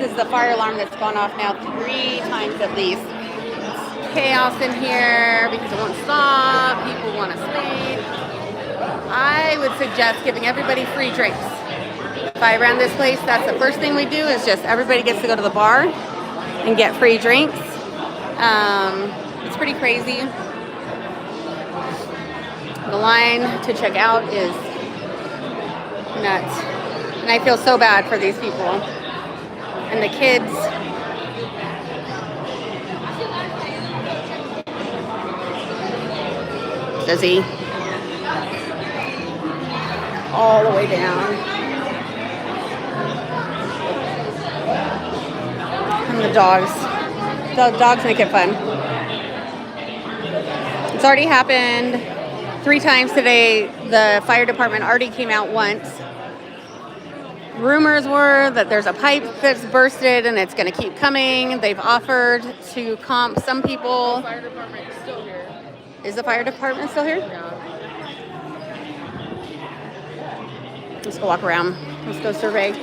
is the fire alarm that's gone off now 3 times at least. It's chaos in here because it won't stop. People want to sleep. I would suggest giving everybody free drinks. If I ran this place, that's the first thing we do is just everybody gets to go to the bar and get free drinks. It's pretty crazy. The line to check out is nuts. And I feel so bad for these people. And the kids. Dizzy. All the way down. And the dogs. The dogs make it fun. It's already happened 3 times today. The fire department already came out once. Rumors were that there's a pipe that's bursted and it's going to keep coming. They've offered to comp some people. The fire department is still here. Is the fire department still here? Yeah. Let's go walk around. Let's go survey.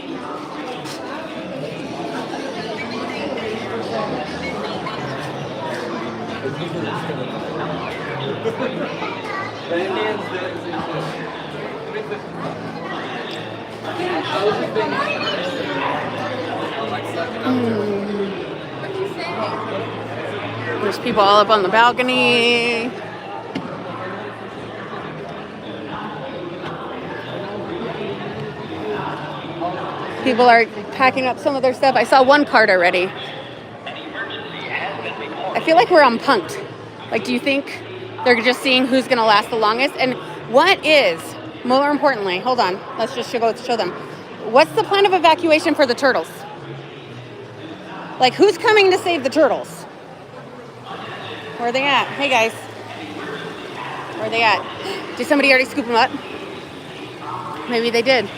There's people all up on the balcony. People are packing up some of their stuff. I saw one cart already. I feel like we're on Punk'd. Like, do you think they're just seeing who's going to last the longest? And what is, more importantly, hold on, let's just show them. What's the plan of evacuation for the turtles? Like, who's coming to save the turtles? Where are they at? Hey, guys. Where are they at? Did somebody already scoop them up? Maybe they did.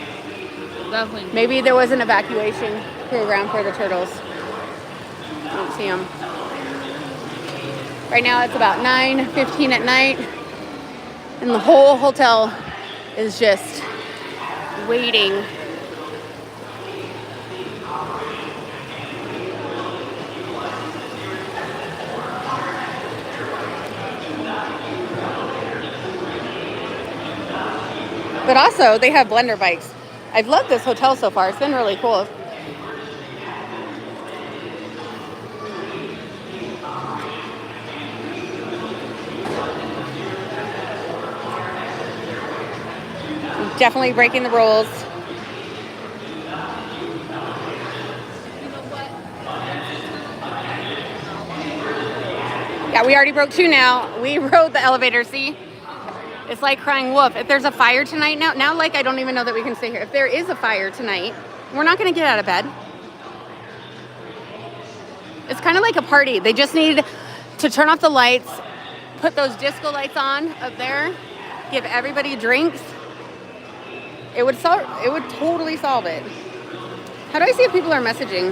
Definitely. Maybe there was an evacuation program for the turtles. I don't see them. Right now it's about 9:15 at night, and the whole hotel is just waiting. But also, they have blender bikes. I've loved this hotel so far. It's been really cool. Definitely breaking the rules. Yeah, we already broke 2 now. We rode the elevator, see? It's like crying wolf. If there's a fire tonight now like I don't even know that we can stay here. If there is a fire tonight, we're not going to get out of bed. It's kind of like a party. They just need to turn off the lights, put those disco lights on up there, give everybody drinks. It would totally solve it. How do I see if people are messaging?